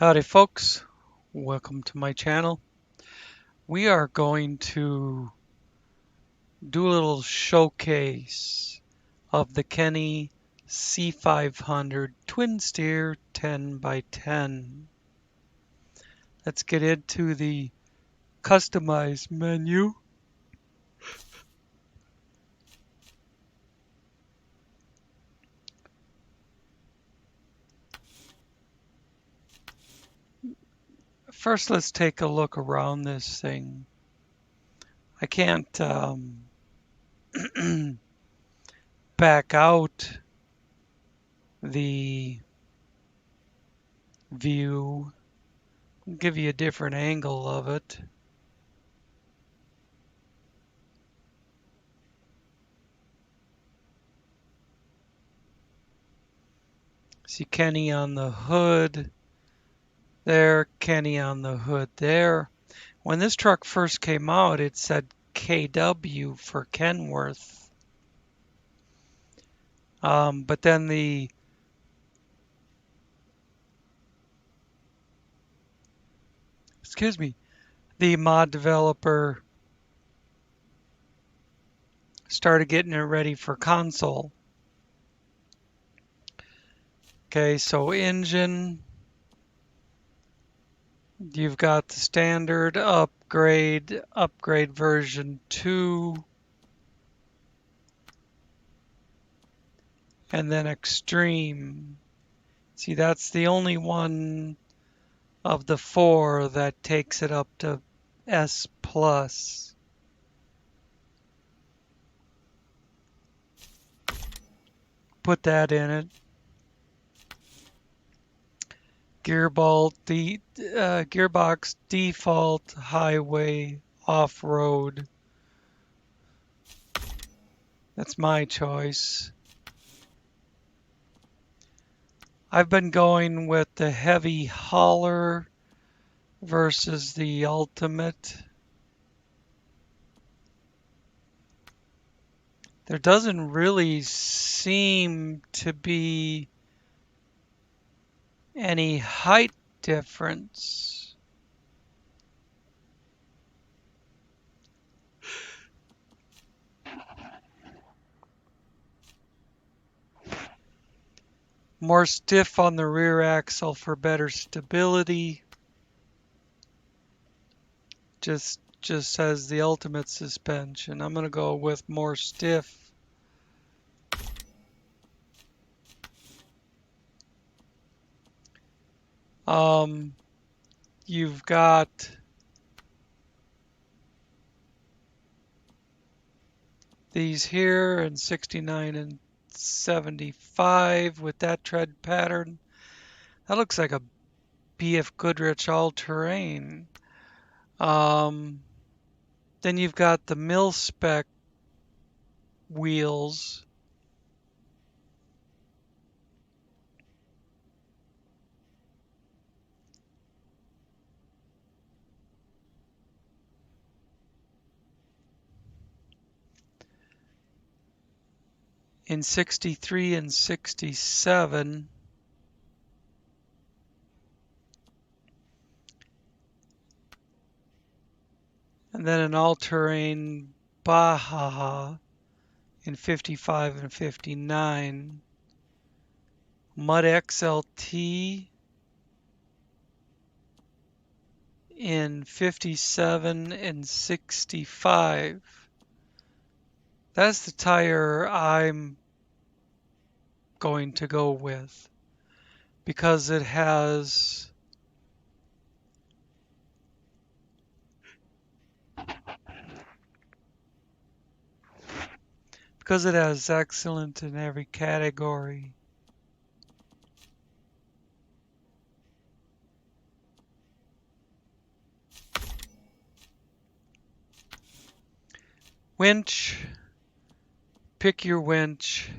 Howdy folks, welcome to my channel. We are going to do a little showcase of the Keny C-500 twin steer 10x10. Let's get into the customize menu. First, let's take a look around this thing. I can't back out the view. I'll give you a different angle of it. See Keny on the hood there, Keny on the hood there. When this truck first came out, it said KW for Kenworth. But then the mod developer started getting it ready for console. Okay, so engine, you've got the standard, upgrade version 2, and then extreme. See, that's the only one of the 4 that takes it up to S plus. Put that in it. Gearbox default highway off-road. That's my choice. I've been going with the heavy hauler versus the ultimate. There doesn't really seem to be any height difference. More stiff on the rear axle for better stability. Just says the ultimate suspension. I'm going to go with more stiff. You've got these here in 69 and 75 with that tread pattern. That looks like a BF Goodrich all-terrain. Then you've got the mil-spec wheels. In 63 and 67. And then an all-terrain Baja in 55 and 59. Mud XLT in 57 and 65. That's the tire I'm going to go with because it has excellent in every category. Winch, pick your winch.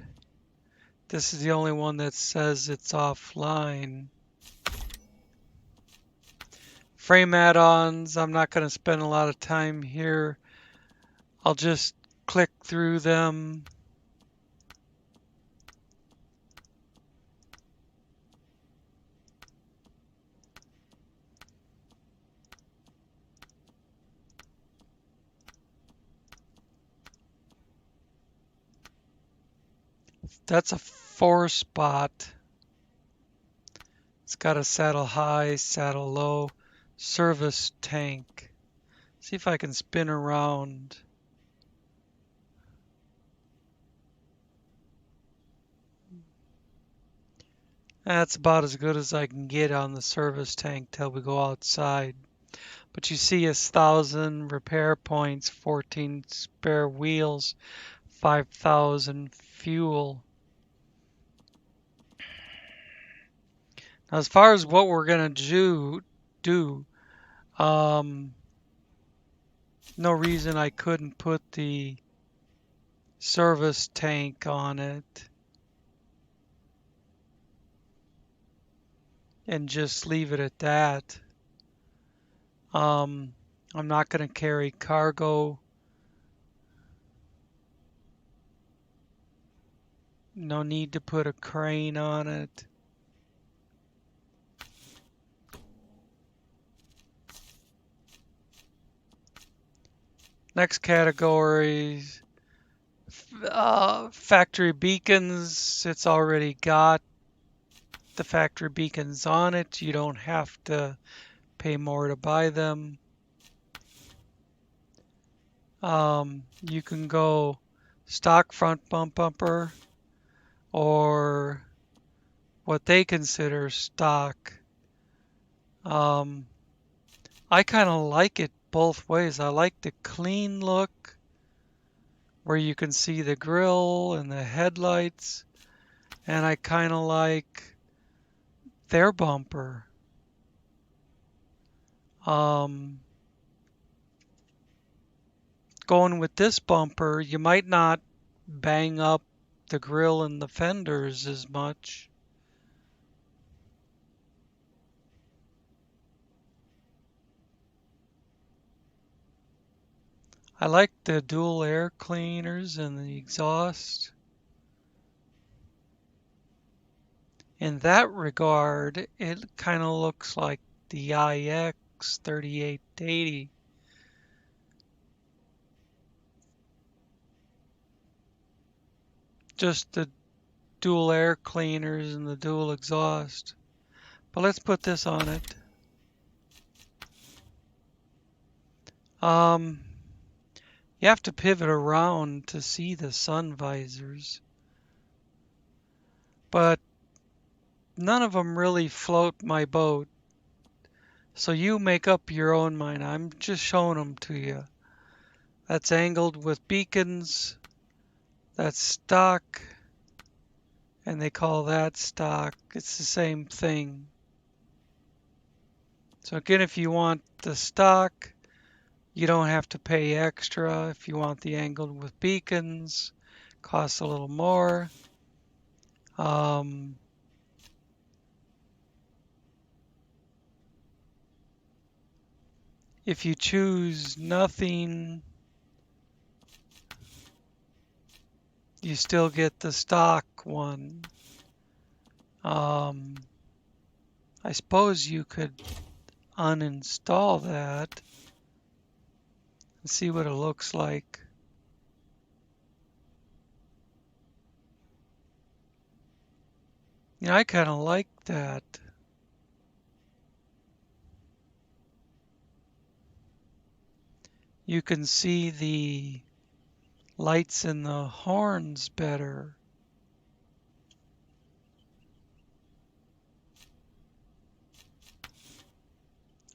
This is the only one that says it's offline. Frame add-ons, I'm not going to spend a lot of time here. I'll just click through them. That's a 4-spot. It's got a saddle high, saddle low, service tank. See if I can spin around. That's about as good as I can get on the service tank till we go outside. But you see it's 1,000 repair points, 14 spare wheels, 5,000 fuel. Now, as far as what we're gonna do, no reason I couldn't put the service tank on it and just leave it at that. I'm not gonna carry cargo. No need to put a crane on it. Next category, factory beacons. It's already got the factory beacons on it. You don't have to pay more to buy them. You can go stock front bumper or what they consider stock. I kind of like it both ways. I like the clean look where you can see the grill and the headlights, and I kind of like their bumper. Going with this bumper, you might not bang up the grill and the fenders as much. I like the dual air cleaners and the exhaust. In that regard, it kind of looks like the IX 3880. Just the dual air cleaners and the dual exhaust. But let's put this on it. You have to pivot around to see the sun visors. But none of them really float my boat. So you make up your own mind. I'm just showing them to you. That's angled with beacons. That's stock. And they call that stock. It's the same thing. So again, if you want the stock, you don't have to pay extra. If you want the angled with beacons, costs a little more. If you choose nothing, you still get the stock one. I suppose you could uninstall that and see what it looks like. You know, I kind of like that. You can see the lights in the horns better.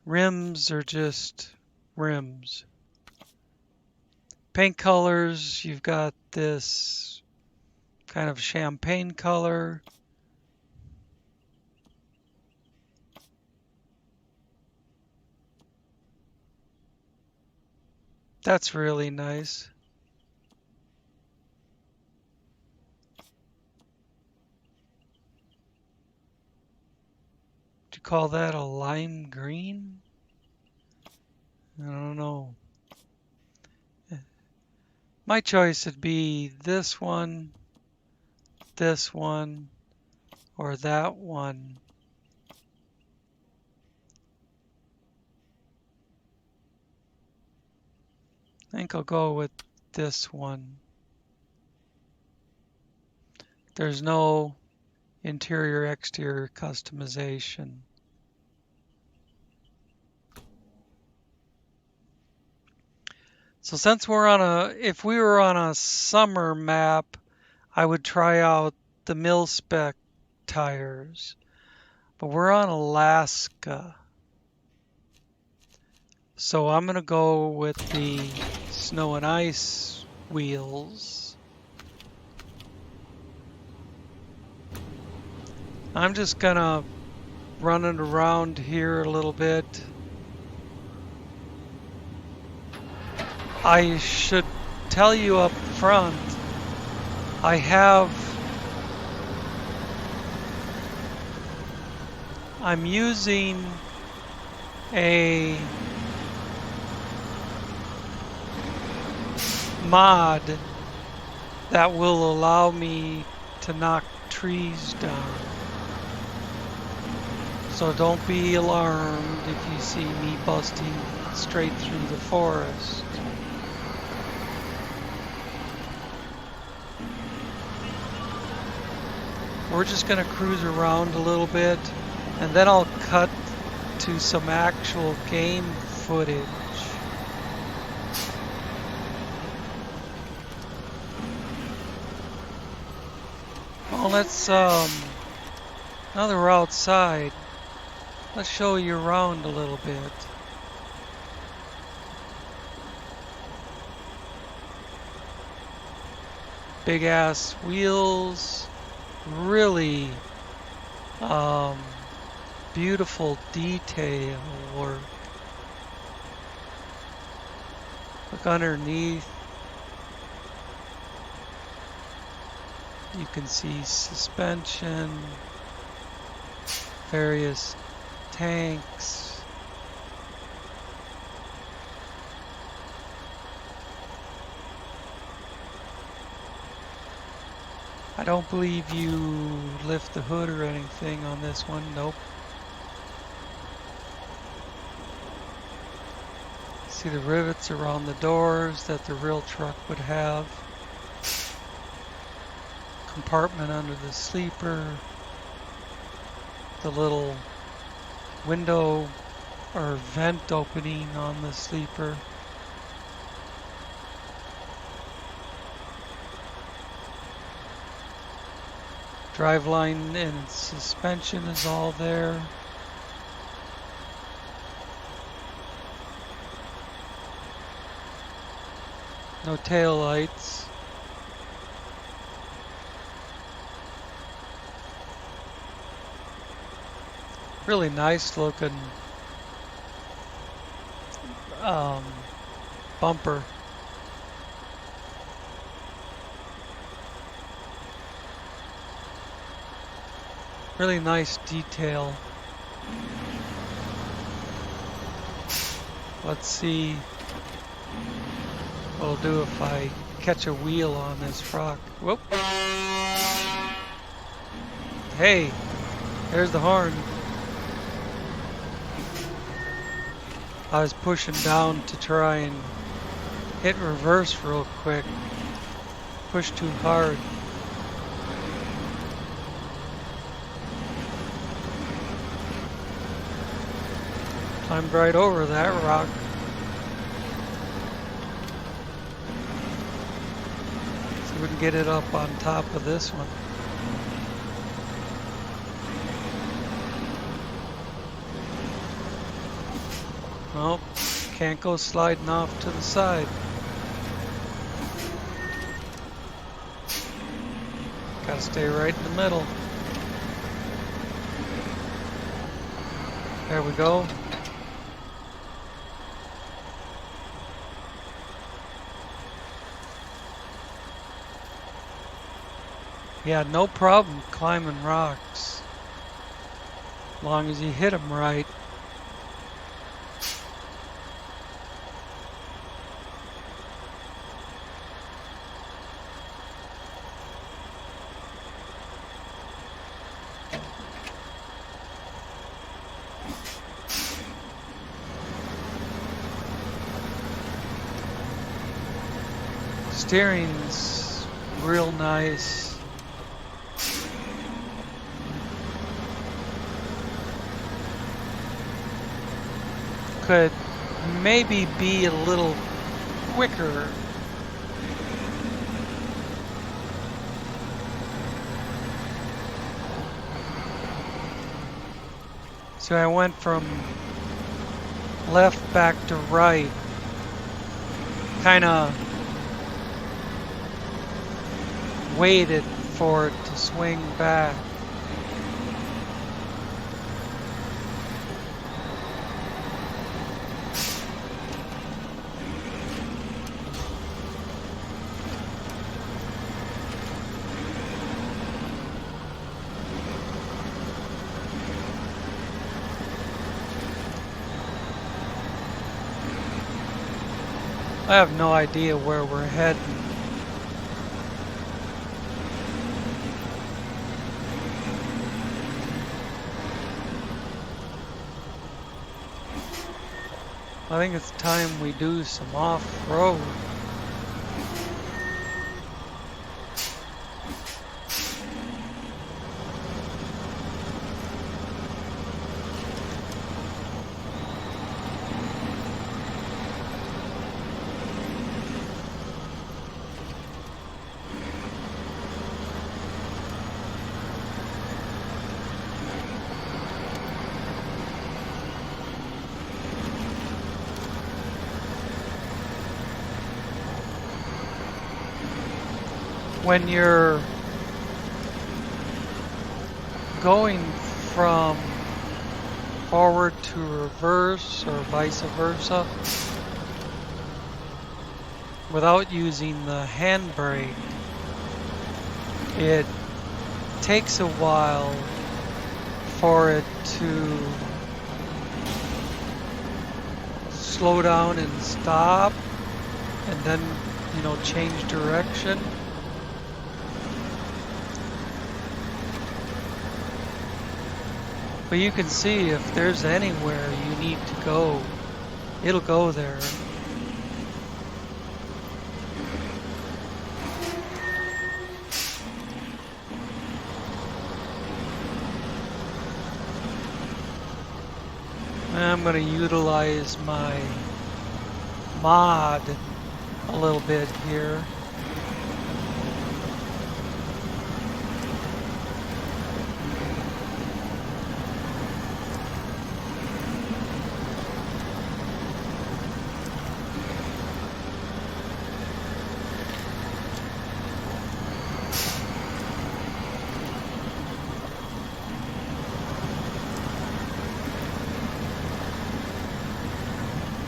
Rims are just rims. Paint colors, you've got this kind of champagne color. That's really nice. Do you call that a lime green? I don't know. My choice would be this one, or that one. I think I'll go with this one. There's no interior exterior customization. So since if we were on a summer map, I would try out the mil-spec tires. But we're on Alaska. So I'm going to go with the snow and ice wheels. I'm just going to run it around here a little bit. I should tell you up front, I'm using a mod that will allow me to knock trees down. So don't be alarmed if you see me busting straight through the forest. We're just going to cruise around a little bit, and then I'll cut to some actual game footage. Well, let's, now that we're outside, let's show you around a little bit. Big ass wheels, really beautiful detail work. Look underneath. You can see suspension, various tanks. I don't believe you lift the hood or anything on this one. Nope. See the rivets around the doors that the real truck would have. Compartment under the sleeper. The little window or vent opening on the sleeper. Driveline and suspension is all there. No tail lights. Really nice looking bumper. Really nice detail. Let's see what I'll do if I catch a wheel on this rock. Whoop. Hey, there's the horn. I was pushing down to try and hit reverse real quick. Push too hard. Climbed right over that rock. See if we can get it up on top of this one. Nope, can't go sliding off to the side. Gotta stay right in the middle. There we go. Yeah, no problem climbing rocks, as long as you hit them right. Steering's real nice. could maybe be a little quicker. So I went from left back to right, kind of waited for it to swing back. I have no idea where we're heading. I think it's time we do some off-road. When you're going from forward to reverse or vice versa without using the handbrake, it takes a while for it to slow down and stop and then, you know, change direction. But you can see if there's anywhere you need to go, it'll go there. I'm going to utilize my mod a little bit here.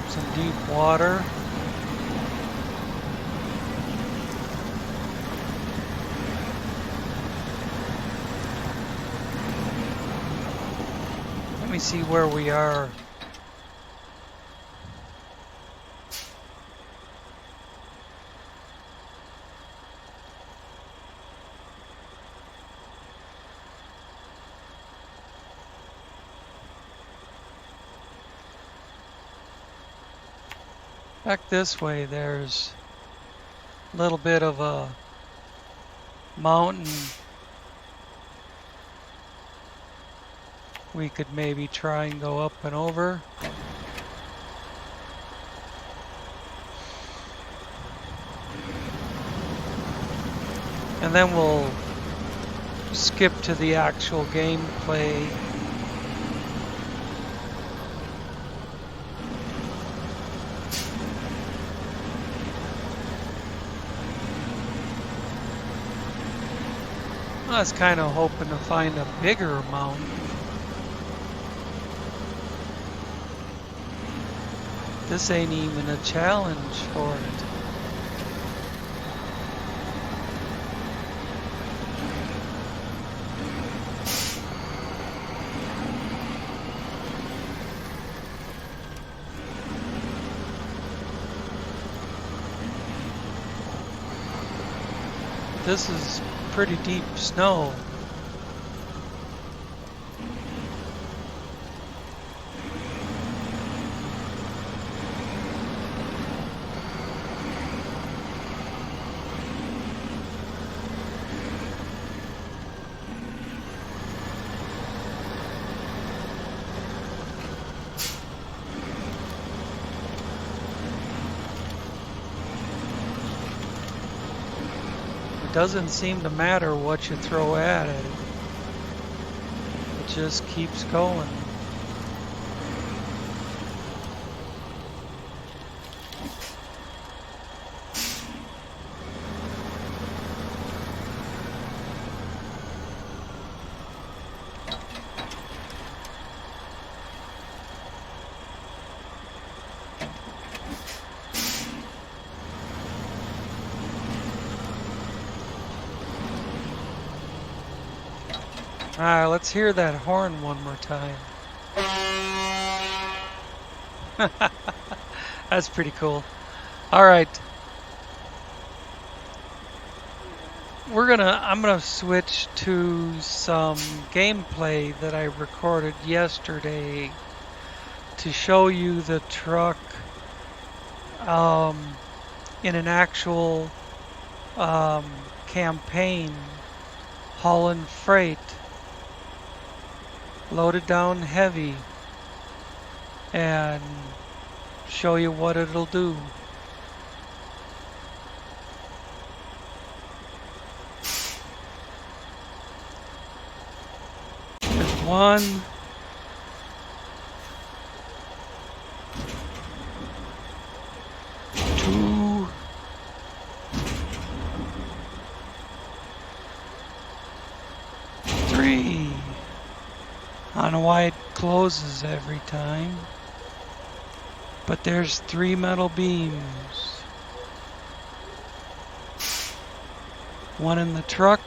Some deep water. Let me see where we are. Back this way, there's a little bit of a mountain we could maybe try and go up and over. And then we'll skip to the actual gameplay. I was kind of hoping to find a bigger mountain. This ain't even a challenge for it. This is pretty deep snow. doesn't seem to matter what you throw at it. It just keeps going. All right, let's hear that horn one more time. That's pretty cool. All right. I'm gonna switch to some gameplay that I recorded yesterday to show you the truck in an actual campaign hauling freight, loaded down heavy, and show you what it'll do. There's 1, 2, 3. I don't know why it closes every time, but there's 3 metal beams. 1 in the truck,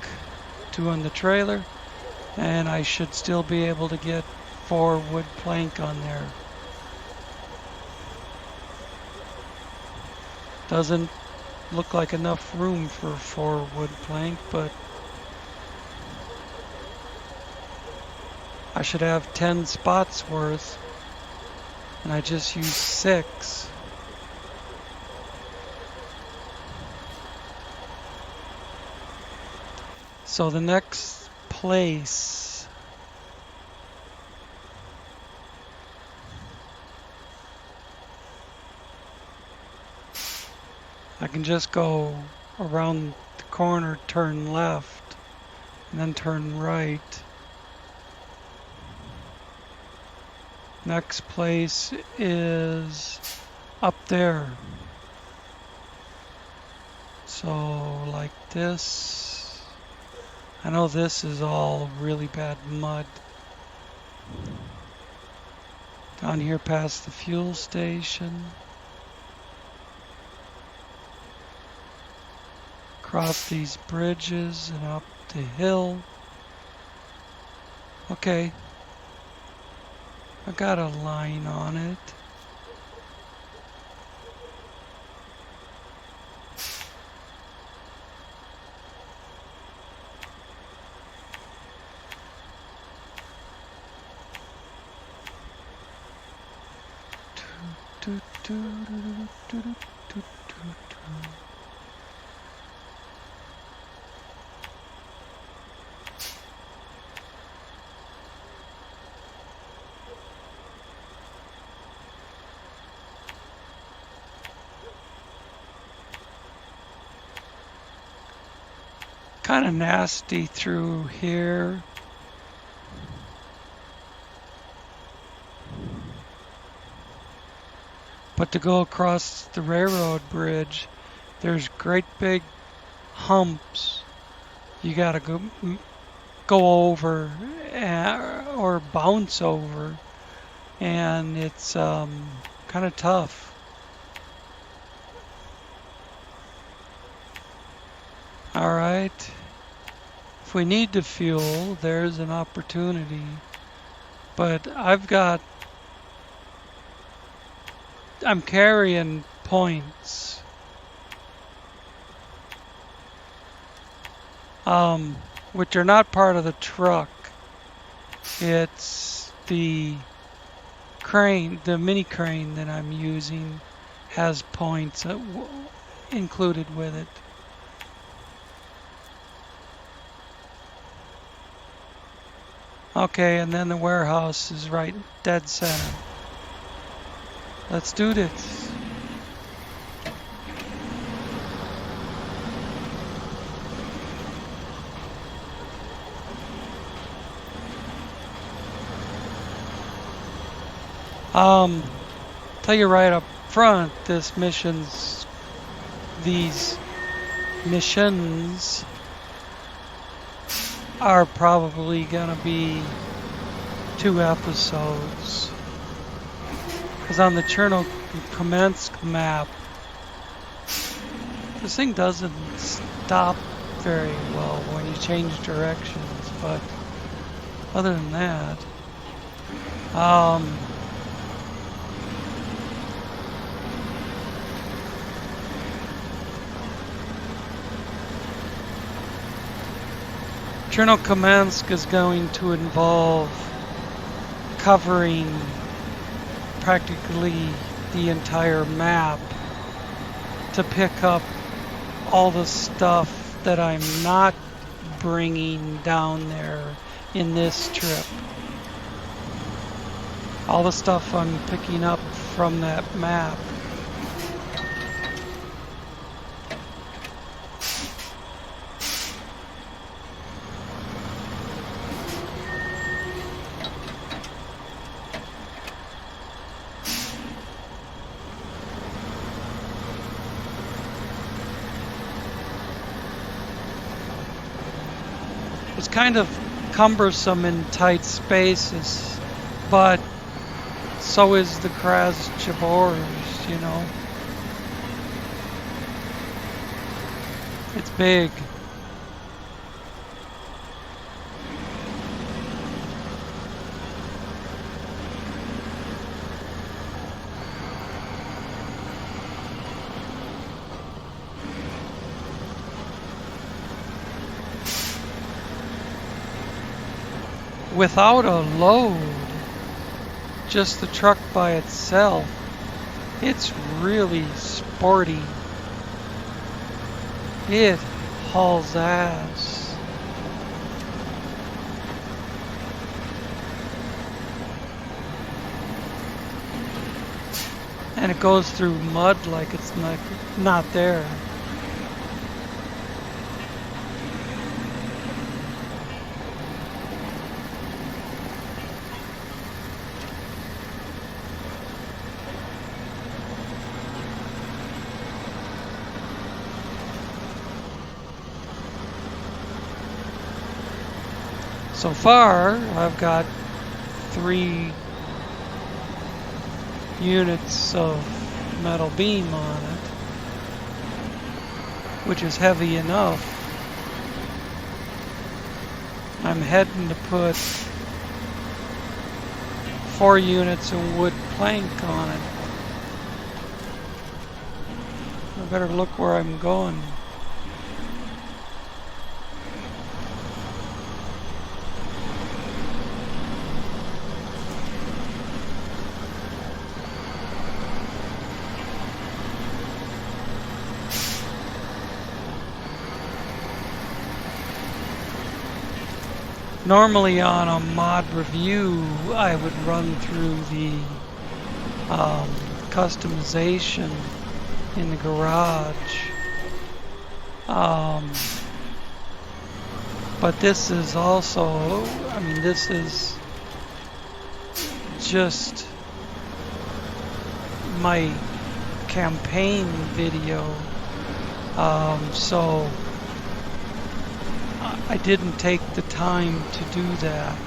2 on the trailer, and I should still be able to get 4 wood plank on there. Doesn't look like enough room for 4 wood plank, but I should have 10 spots worth, and I just used 6. So the next place I can just go around the corner, turn left, and then turn right. Next place is up there. So like this. I know this is all really bad mud. Down here past the fuel station. Across these bridges and up the hill. Okay. I got a line on it. Kind of nasty through here. But to go across the railroad bridge, there's great big humps you gotta go over or bounce over, and it's kind of tough. All right, if we need to fuel, there's an opportunity, but I'm carrying points, which are not part of the truck. It's the crane, the mini crane that I'm using has points included with it. Okay, and then the warehouse is right dead center. Let's do this. Um, Tell you right up front, these missions are probably gonna be 2 episodes. Because on the Chernobyl map, this thing doesn't stop very well when you change directions, but other than that, Chernobyl is going to involve covering practically the entire map to pick up all the stuff that I'm not bringing down there in this trip. All the stuff I'm picking up from that map. It's kind of cumbersome in tight spaces, but so is the Krasjabors, you know. It's big. Without a load, just the truck by itself, it's really sporty. It hauls ass. And it goes through mud like it's not there. So far, I've got 3 units of metal beam on it, which is heavy enough. I'm heading to put 4 units of wood plank on it. I better look where I'm going. Normally on a mod review, I would run through the customization in the garage. But this is also, I mean, this is just my campaign video. So I didn't take the time to do that.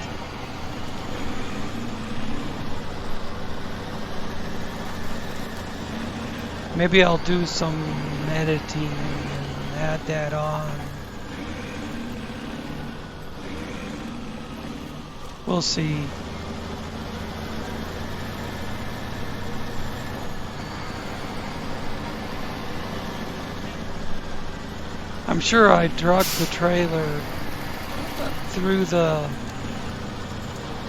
Maybe I'll do some editing and add that on. We'll see. I'm sure I drug the trailer through the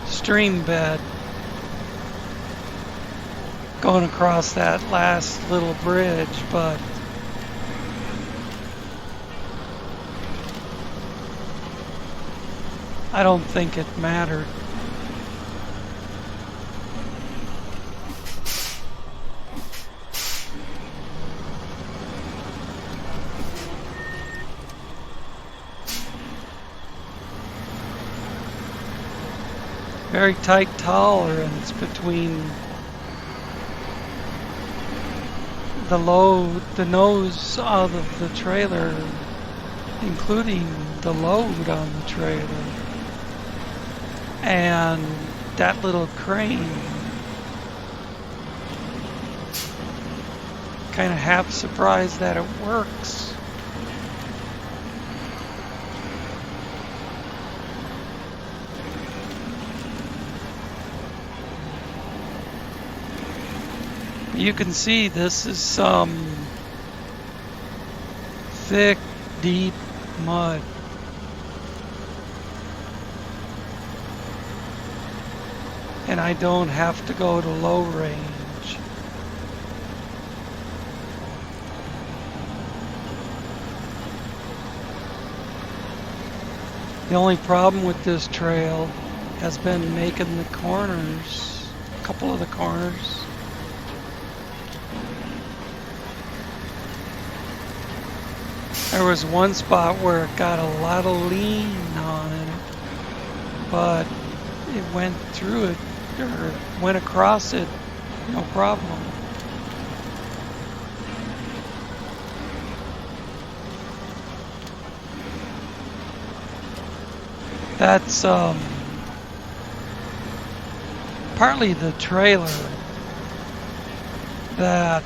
stream bed going across that last little bridge, but I don't think it mattered. Very tight tolerance between the nose of the trailer, including the load on the trailer, and that little crane. Kind of half surprised that it works. You can see this is some thick, deep mud. And I don't have to go to low range. The only problem with this trail has been making the corners, a couple of the corners. There was one spot where it got a lot of lean on it, but it went through it, or went across it, no problem. That's partly the trailer that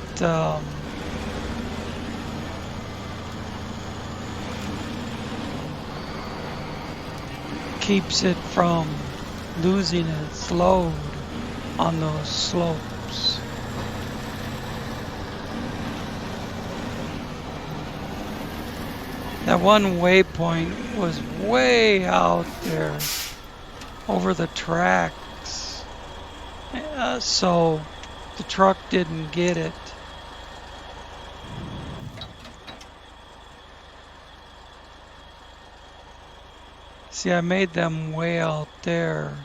keeps it from losing its load on those slopes. That one waypoint was way out there over the tracks, so the truck didn't get it. See, I made them way out there.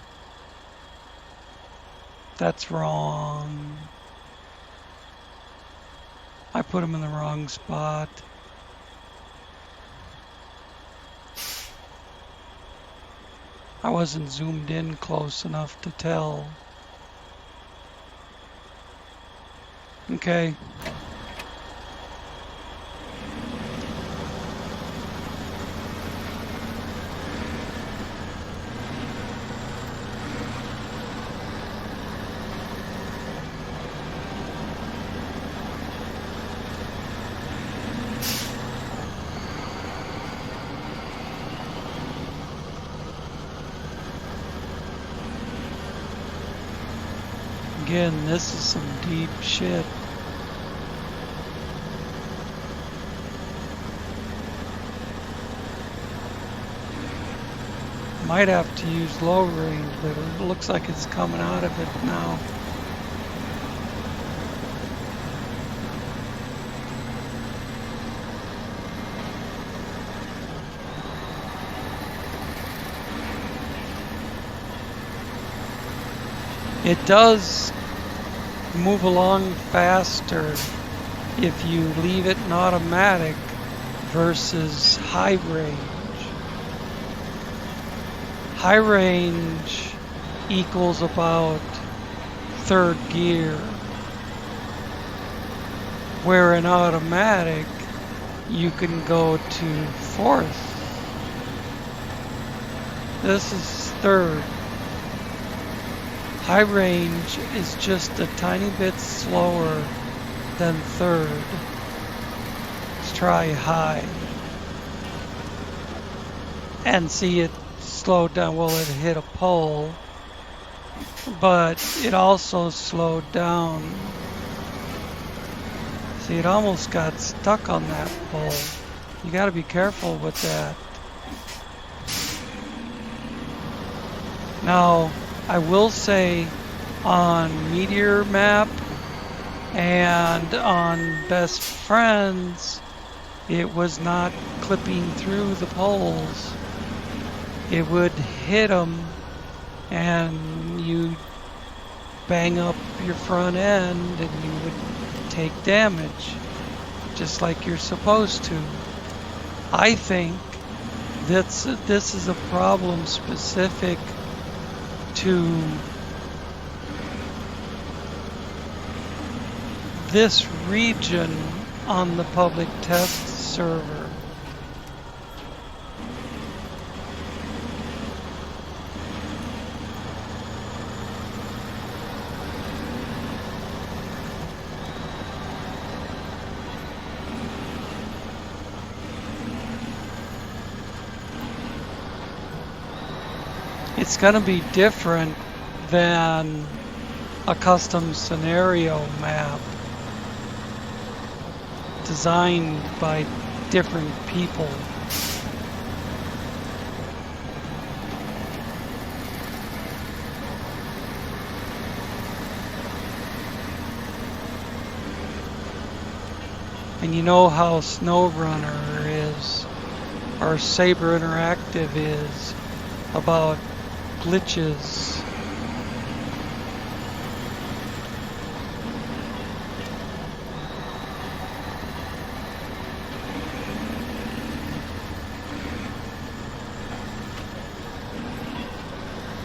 That's wrong. I put them in the wrong spot. I wasn't zoomed in close enough to tell. Okay. Again, this is some deep shit. Might have to use low range, but it looks like it's coming out of it now. It does move along faster if you leave it in automatic versus high range. High range equals about third gear, where in automatic you can go to fourth. This is third. High range is just a tiny bit slower than third. Let's try high. And see it slowed down. Well, it hit a pole, but it also slowed down. See, it almost got stuck on that pole. You got to be careful with that. Now, I will say on Meteor Map and on Best Friends, it was not clipping through the poles. It would hit them and you bang up your front end and you would take damage, just like you're supposed to. I think this is a problem specific to this region on the public test server. It's going to be different than a custom scenario map designed by different people. And you know how SnowRunner is, or Saber Interactive is, about glitches.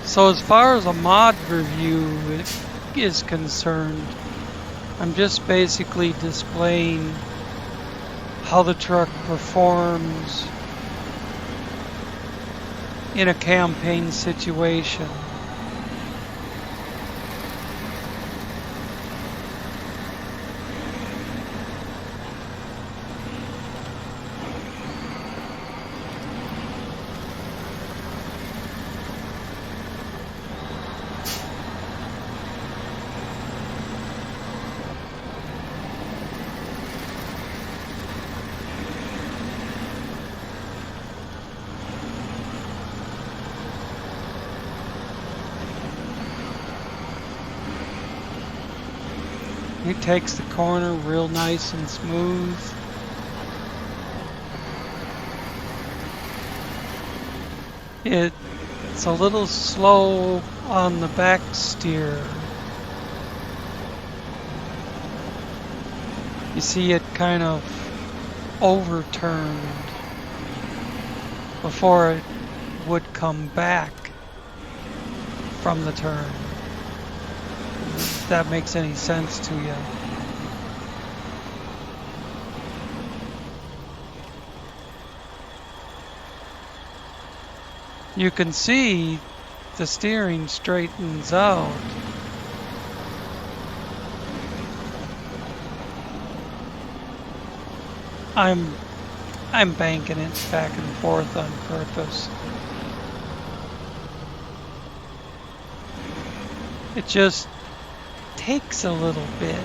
So as far as a mod review is concerned, I'm just basically displaying how the truck performs in a campaign situation. He takes the corner real nice and smooth. It's a little slow on the back steer. You see it kind of overturned before it would come back from the turn. If that makes any sense to you. You can see the steering straightens out. I'm banking it back and forth on purpose. It just takes a little bit.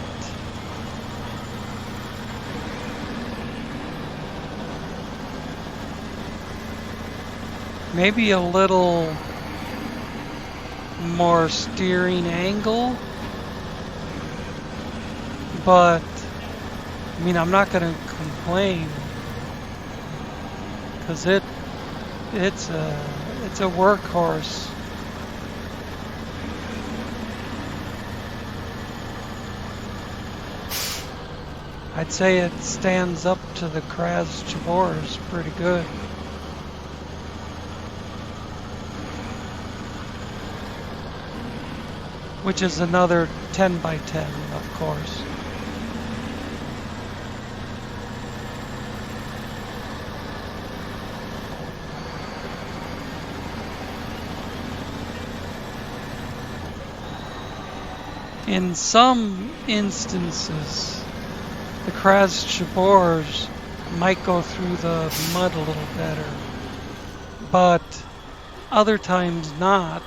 Maybe a little more steering angle, but I mean, I'm not going to complain because it's a workhorse. I'd say it stands up to the Kraz Chabors pretty good. Which is another 10 by 10, of course. In some instances, the Kraz Chabors might go through the mud a little better, but other times not.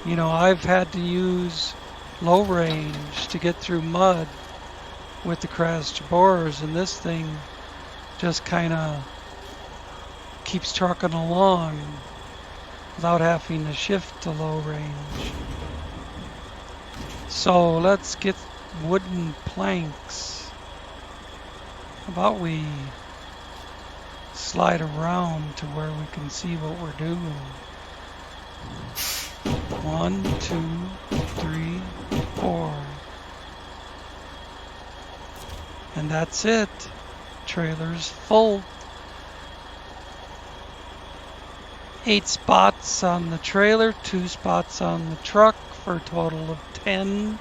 You know, I've had to use low range to get through mud with the Kraz Chabors, and this thing just kind of keeps trucking along without having to shift to low range. So let's get wooden planks. How about we slide around to where we can see what we're doing? 1, 2, 3, 4. And that's it. Trailer's full. 8 spots on the trailer, 2 spots on the truck for a total of 10.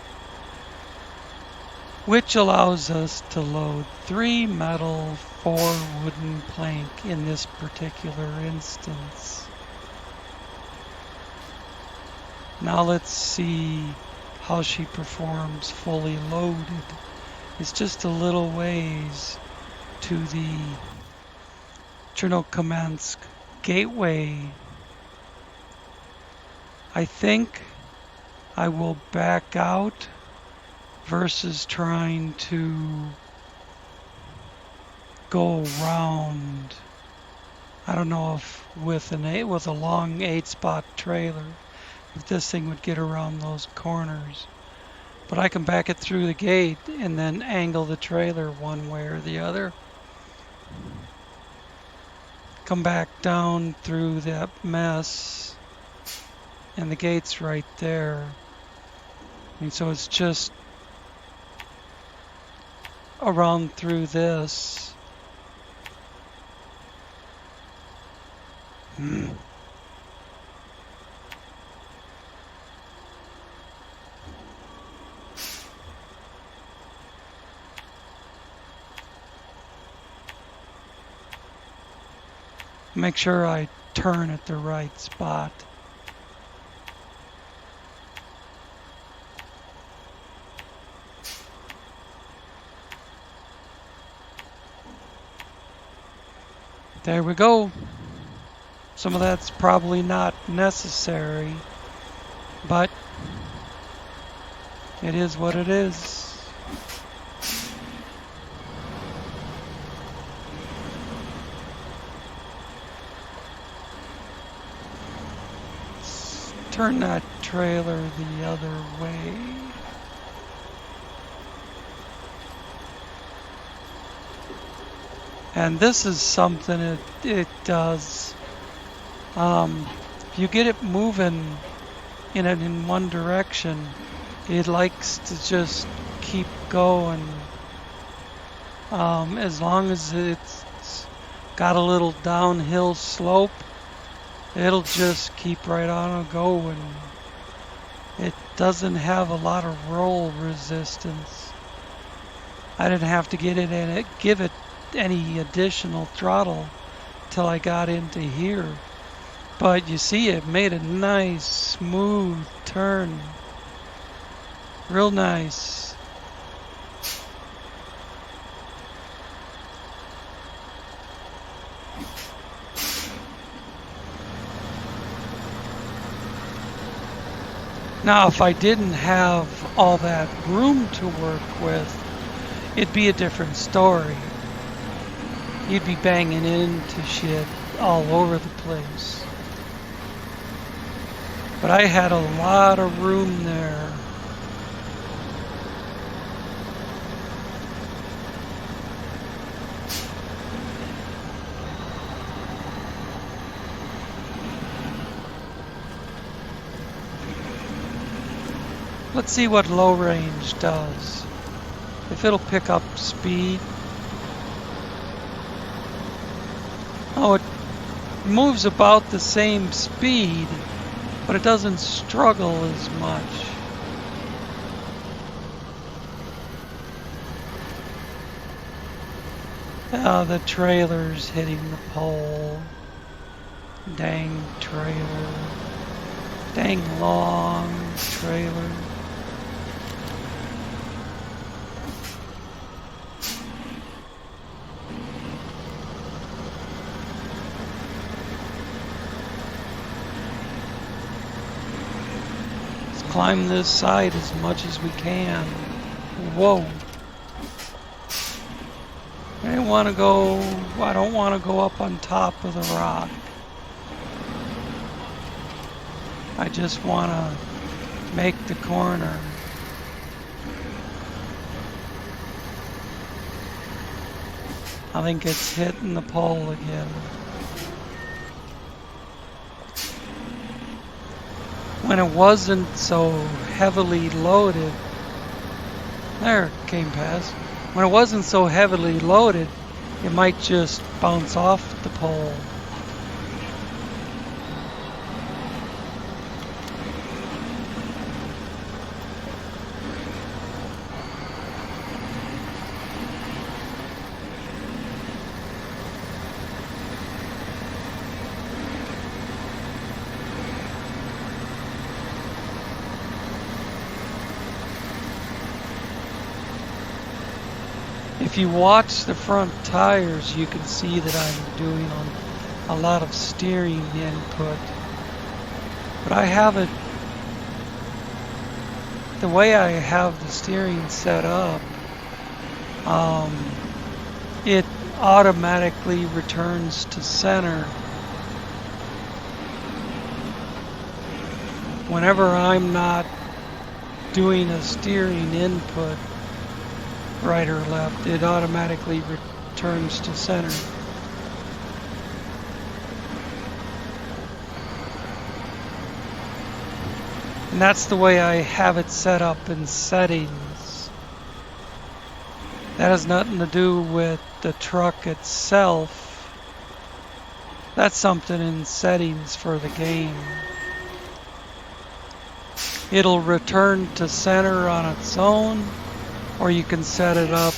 which allows us to load 3 metal, 4 wooden plank in this particular instance. Now let's see how she performs fully loaded. It's just a little ways to the Chernokamsk gateway. I think I will back out versus trying to go around. I don't know if with a long 8-spot trailer, if this thing would get around those corners. But I can back it through the gate and then angle the trailer one way or the other. Come back down through that mess, and the gate's right there. And so it's just around through this. Make sure I turn at the right spot. There we go. Some of that's probably not necessary, but it is what it is. Let's turn that trailer the other way. And this is something it does. If you get it moving in one direction, it likes to just keep going. As long as it's got a little downhill slope, it'll just keep right on going. It doesn't have a lot of roll resistance. I didn't have to give it any additional throttle till I got into here. But you see, it made a nice smooth turn. Real nice. Now, if I didn't have all that room to work with, it'd be a different story. You'd be banging into shit all over the place. But I had a lot of room there. Let's see what low range does. If it'll pick up speed. Oh, it moves about the same speed, but it doesn't struggle as much. The trailer's hitting the pole. Dang trailer. Dang long trailer. Climb this side as much as we can. Whoa. I don't want to go up on top of the rock. I just want to make the corner. I think it's hitting the pole again. When it wasn't so heavily loaded, there it came past. When it wasn't so heavily loaded, it might just bounce off the pole. If you watch the front tires, you can see that I'm doing a lot of steering input. But I have it, the way I have the steering set up, it automatically returns to center whenever I'm not doing a steering input, right or left, it automatically returns to center. And that's the way I have it set up in settings. That has nothing to do with the truck itself. That's something in settings for the game. It'll return to center on its own, or you can set it up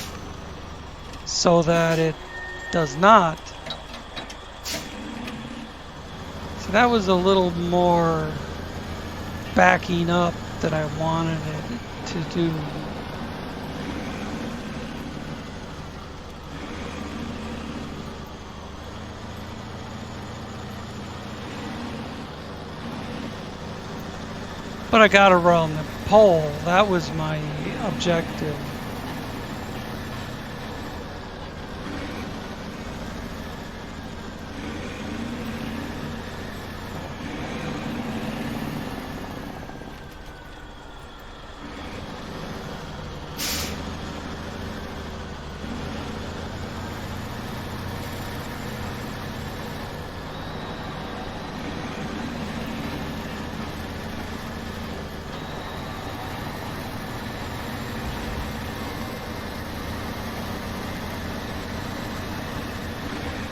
so that it does not. So that was a little more backing up than I wanted it to do. But I got around the pole. That was my objective.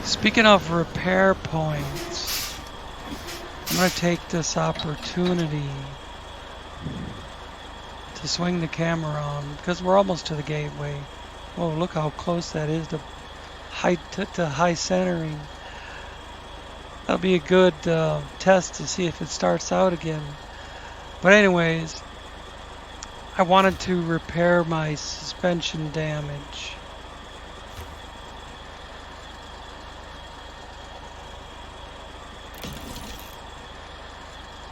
Speaking of repair points, I'm going to take this opportunity to swing the camera on because we're almost to the gateway. Oh, look how close that is to high centering. That'll be a good test to see if it starts out again. But anyways, I wanted to repair my suspension damage.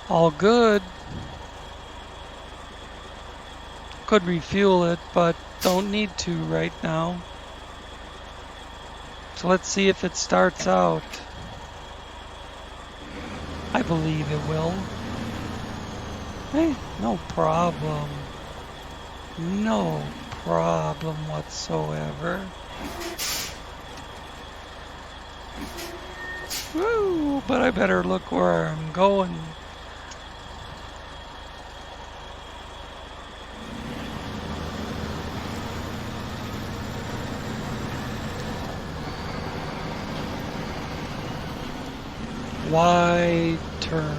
All good. Could refuel it, but don't need to right now. So let's see if it starts out. I believe it will. Hey, no problem. No problem whatsoever. Woo, but I better look where I'm going. Wide turn.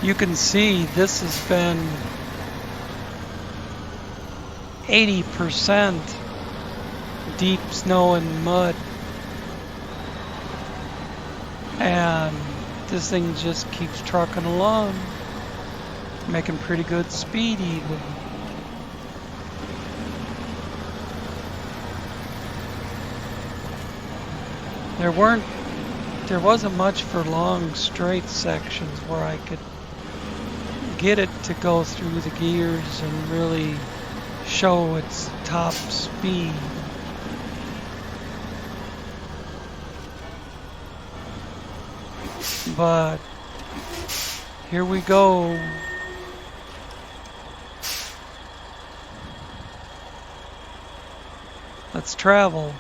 You can see this has been 80% deep snow and mud, and this thing just keeps trucking along, making pretty good speed even. There wasn't much for long straight sections where I could get it to go through the gears and really show its top speed. But here we go. Let's travel.